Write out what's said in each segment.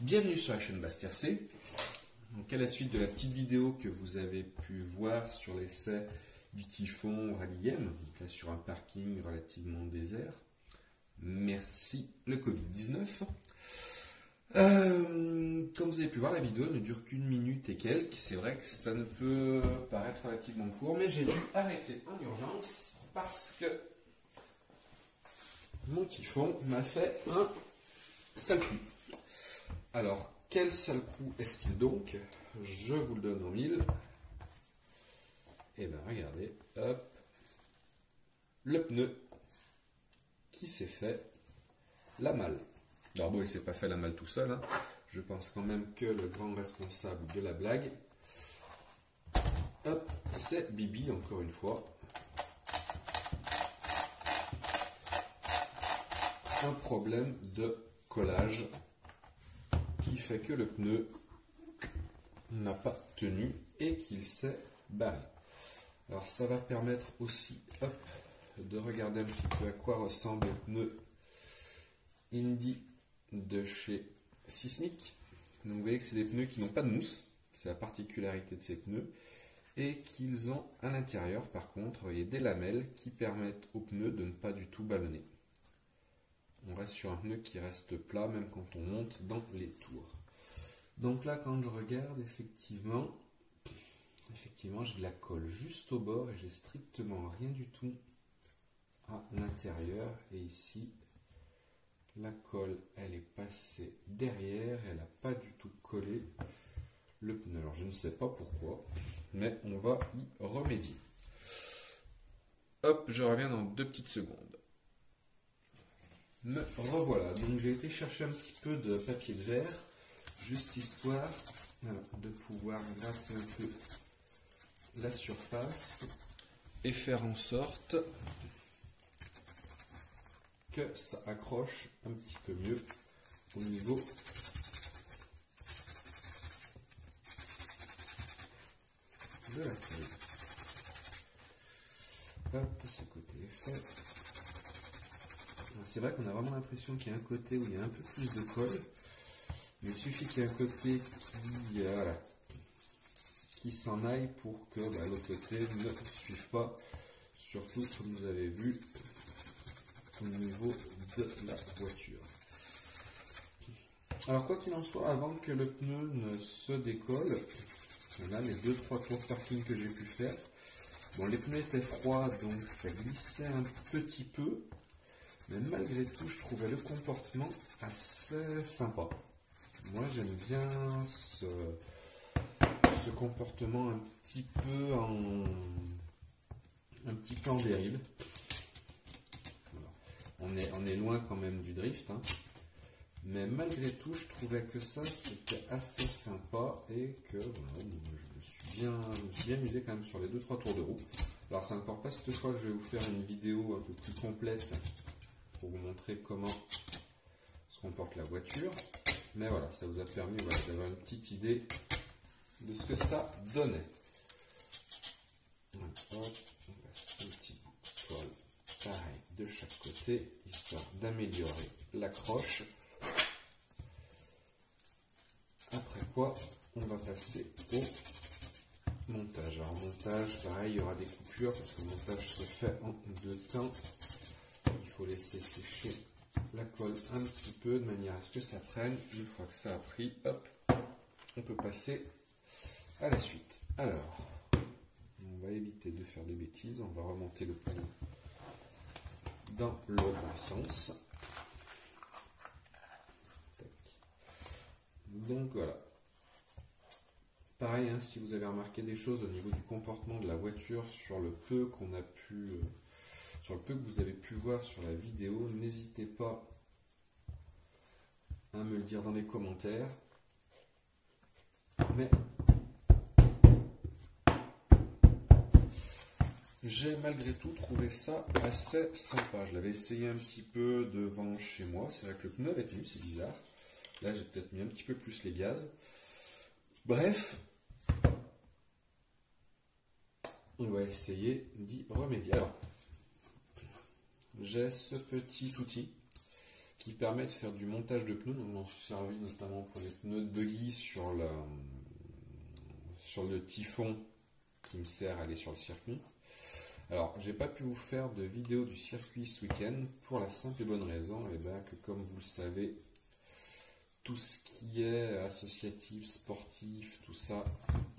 Bienvenue sur la chaîne Bastierc. Donc à la suite de la petite vidéo que vous avez pu voir sur l'essai du Typhon Rally Game, donc là sur un parking relativement désert, merci le Covid-19. Comme vous avez pu voir, la vidéo ne dure qu'une minute et quelques. C'est vrai que ça ne peut paraître relativement court, mais j'ai dû arrêter en urgence parce que mon Typhon m'a fait un sale coup. Alors, quel sale coup est-il donc? Je vous le donne en mille. Et bien, regardez, hop, le pneu qui s'est fait la malle. Alors bon, il ne s'est pas fait la malle tout seul, hein. Je pense quand même que le grand responsable de la blague, hop, c'est Bibi, encore une fois. Un problème de collage qui fait que le pneu n'a pas tenu et qu'il s'est barré. Alors ça va permettre aussi, hop, de regarder un petit peu à quoi ressemble le pneu Indy de chez Sismic. Donc vous voyez que c'est des pneus qui n'ont pas de mousse, c'est la particularité de ces pneus, et qu'ils ont à l'intérieur par contre, vous voyez, des lamelles qui permettent aux pneus de ne pas du tout ballonner. On reste sur un pneu qui reste plat même quand on monte dans les tours. Donc là, quand je regarde, effectivement j'ai de la colle juste au bord et j'ai strictement rien du tout à l'intérieur. Et ici, la colle, elle est passée derrière, elle n'a pas du tout collé le pneu. Alors je ne sais pas pourquoi, mais on va y remédier. Hop, je reviens dans 2 petites secondes. Me revoilà. Donc j'ai été chercher un petit peu de papier de verre, juste histoire de pouvoir gratter un peu la surface et faire en sorte que ça accroche un petit peu mieux au niveau de la colle. Hop, ce côté est fait. C'est vrai qu'on a vraiment l'impression qu'il y a un côté où il y a un peu plus de colle, mais il suffit qu'il y ait un côté qui s'en aille pour que l'autre côté ne suive pas, surtout comme vous avez vu au niveau de la voiture. Alors quoi qu'il en soit, avant que le pneu ne se décolle, là les 2-3 tours de parking que j'ai pu faire, bon, les pneus étaient froids donc ça glissait un petit peu, mais malgré tout je trouvais le comportement assez sympa. Moi j'aime bien ce comportement un petit peu en dérive. Voilà. On est loin quand même du drift, hein. Mais malgré tout je trouvais que ça c'était assez sympa et que voilà, je me suis bien amusé quand même sur les 2-3 tours de roue. Alors c'est encore pas cette fois que je vais vous faire une vidéo un peu plus complète pour vous montrer comment se comporte la voiture, mais voilà, ça vous a permis d'avoir une petite idée de ce que ça donnait. Donc, hop, on passe un petit bout de toile pareil de chaque côté, histoire d'améliorer l'accroche. Après quoi, on va passer au montage. Alors montage, pareil, il y aura des coupures parce que le montage se fait en 2 temps. Il faut laisser sécher la colle un petit peu de manière à ce que ça prenne. Une fois que ça a pris, hop, on peut passer à la suite. Alors, on va éviter de faire des bêtises. On va remonter le pneu dans le bon sens. Donc voilà. Pareil, hein, si vous avez remarqué des choses au niveau du comportement de la voiture sur le peu qu'on a pu, sur le peu que vous avez pu voir sur la vidéo, n'hésitez pas à me le dire dans les commentaires. Mais j'ai malgré tout trouvé ça assez sympa. Je l'avais essayé un petit peu devant chez moi. C'est vrai que le pneu avait tenu, c'est bizarre. Là, j'ai peut-être mis un petit peu plus les gaz. Bref, on va essayer d'y remédier. Alors, j'ai ce petit outil qui permet de faire du montage de pneus. Donc, on s'en servi notamment pour les pneus de buggy sur le typhon qui me sert à aller sur le circuit. Alors, j'ai pas pu vous faire de vidéo du circuit ce week-end pour la simple et bonne raison que, comme vous le savez, tout ce qui est associatif, sportif, tout ça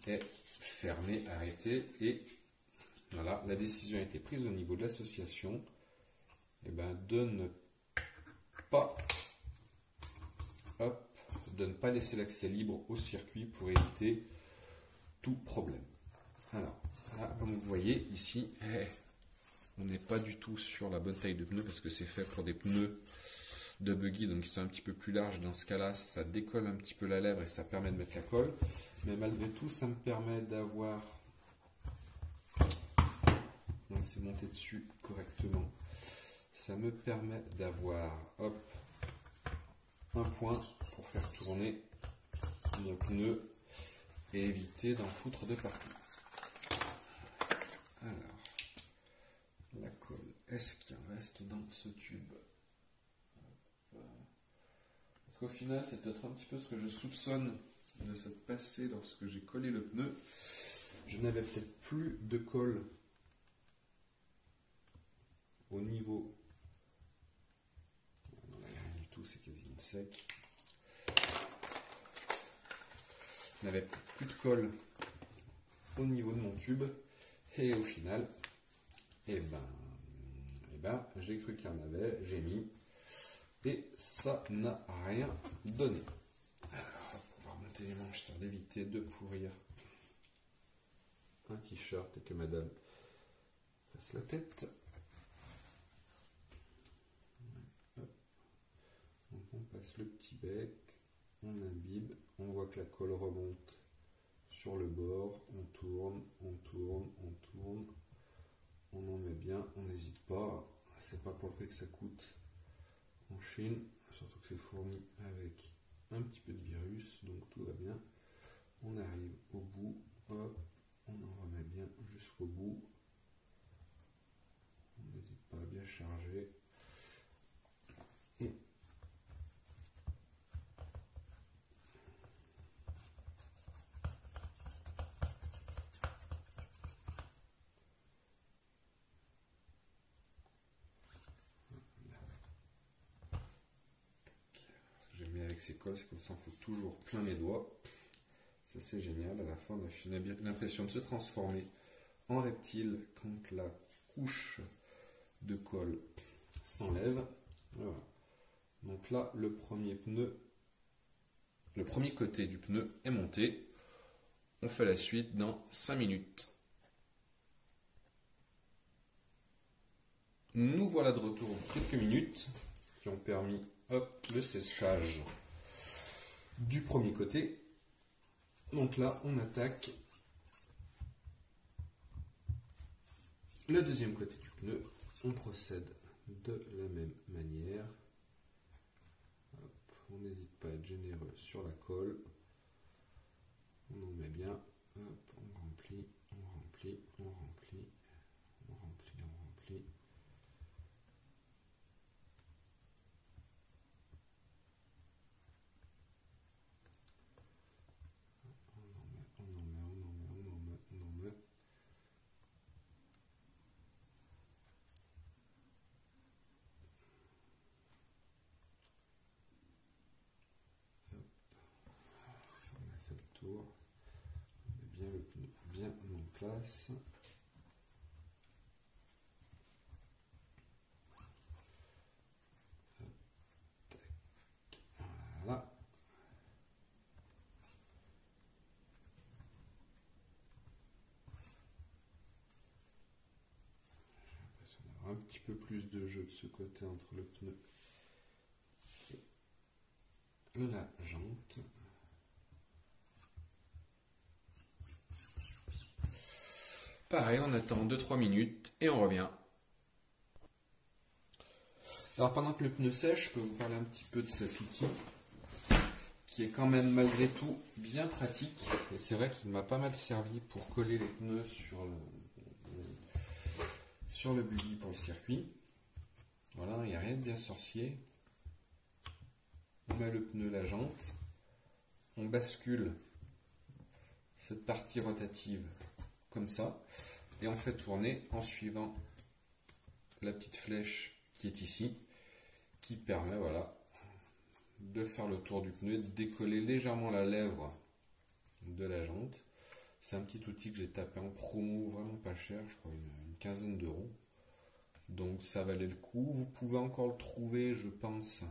est fermé, arrêté. Et voilà, la décision a été prise au niveau de l'association de ne pas laisser l'accès libre au circuit pour éviter tout problème. Alors, là, comme vous voyez ici, on n'est pas du tout sur la bonne taille de pneus parce que c'est fait pour des pneus de buggy, donc ils sont un petit peu plus larges. Dans ce cas-là, ça décolle un petit peu la lèvre et ça permet de mettre la colle. Mais malgré tout, ça me permet d'avoir... Donc c'est monté dessus correctement. Ça me permet d'avoir un point pour faire tourner mon pneu et éviter d'en foutre de partout. Alors, la colle, est-ce qu'il en reste dans ce tube? Parce qu'au final, c'est peut-être un petit peu ce que je soupçonne de s'être passé lorsque j'ai collé le pneu. Je n'avais peut-être plus de colle au niveau... Non, là, il n'y a rien du tout, c'est quasiment sec. Je n'avais plus de colle au niveau de mon tube. Et au final, j'ai cru qu'il y en avait, j'ai mis, et ça n'a rien donné. Alors, on va remonter les manches histoire d'éviter de pourrir un t-shirt et que madame fasse la tête. Donc on passe le petit bec, on imbibe, on voit que la colle remonte sur le bord, on tourne, on tourne, on tourne, on en met bien, on n'hésite pas, c'est pas pour le prix que ça coûte en Chine, surtout que c'est fourni avec un petit peu de virus, donc tout va bien. On arrive au bout, hop, on en remet bien jusqu'au bout, on n'hésite pas à bien charger, et ces colles, c'est qu'on s'en fout toujours plein les doigts. Ça c'est génial. À la fin, on a l'impression de se transformer en reptile quand la couche de colle s'enlève. Voilà. Donc là, le premier côté du pneu est monté. On fait la suite dans 5 minutes. Nous voilà de retour dans quelques minutes qui ont permis le séchage du premier côté. Donc là, on attaque le deuxième côté du pneu. On procède de la même manière. Hop, on n'hésite pas à être généreux sur la colle. On en met bien. Hop, on remplit, on remplit, on remplit, on remplit, on remplit. On met bien le pneu bien en place. Voilà. J'ai l'impression d'avoir un petit peu plus de jeu de ce côté entre le pneu et la jante. Pareil, on attend 2-3 minutes et on revient. Alors pendant que le pneu sèche, je peux vous parler un petit peu de cet outil qui est quand même malgré tout bien pratique. Et c'est vrai qu'il m'a pas mal servi pour coller les pneus sur le buggy pour le circuit. Voilà, il n'y a rien de bien sorcier. met le pneu, la jante, on bascule cette partie rotative comme ça, et on fait tourner en suivant la petite flèche qui est ici, qui permet, voilà, de faire le tour du pneu, de décoller légèrement la lèvre de la jante. C'est un petit outil que j'ai tapé en promo, vraiment pas cher, je crois une quinzaine d'euros. Donc ça valait le coup. Vous pouvez encore le trouver, je pense,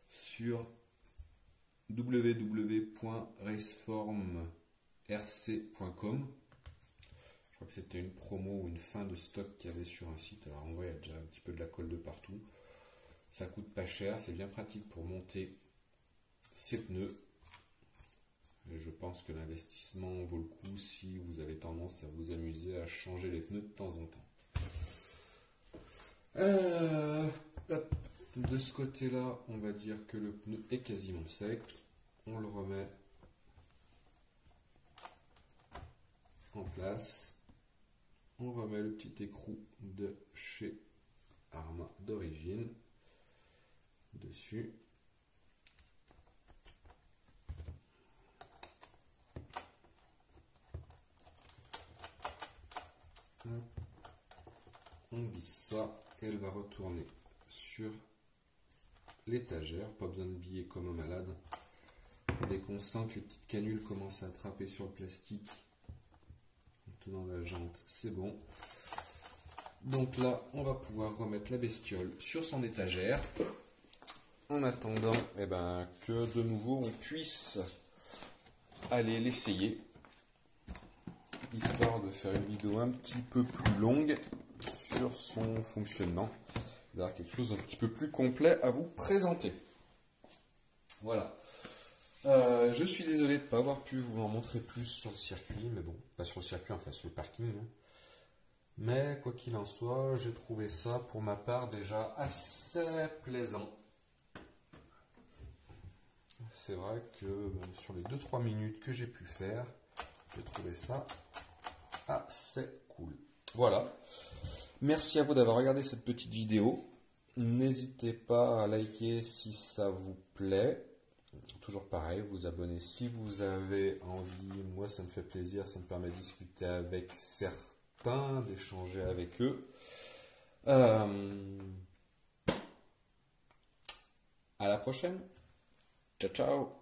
sur www.raceformrc.com. Je crois que c'était une promo ou une fin de stock qu'il y avait sur un site. Alors en vrai, il y a déjà un petit peu de la colle de partout. Ça coûte pas cher, c'est bien pratique pour monter ces pneus. Et je pense que l'investissement vaut le coup si vous avez tendance à vous amuser à changer les pneus de temps en temps. De ce côté-là, on va dire que le pneu est quasiment sec. On le remet en place. On remet le petit écrou de chez Arma d'origine dessus. On visse ça, elle va retourner sur l'étagère, pas besoin de biais comme un malade. Dès qu'on sent que les petites canules commencent à attraper sur le plastique, en tenant la jante, c'est bon. Donc là, on va pouvoir remettre la bestiole sur son étagère, en attendant que de nouveau on puisse aller l'essayer, histoire de faire une vidéo un petit peu plus longue sur son fonctionnement, d'avoir quelque chose un petit peu plus complet à vous présenter. Voilà. Je suis désolé de ne pas avoir pu vous en montrer plus sur le circuit, mais bon, pas sur le circuit, enfin sur le parking. Hein. Mais quoi qu'il en soit, j'ai trouvé ça pour ma part déjà assez plaisant. C'est vrai que sur les 2-3 minutes que j'ai pu faire, j'ai trouvé ça assez cool. Voilà. Merci à vous d'avoir regardé cette petite vidéo. N'hésitez pas à liker si ça vous plaît. Toujours pareil, vous abonner si vous avez envie. Moi, ça me fait plaisir. Ça me permet de discuter avec certains, d'échanger avec eux. À la prochaine. Ciao, ciao.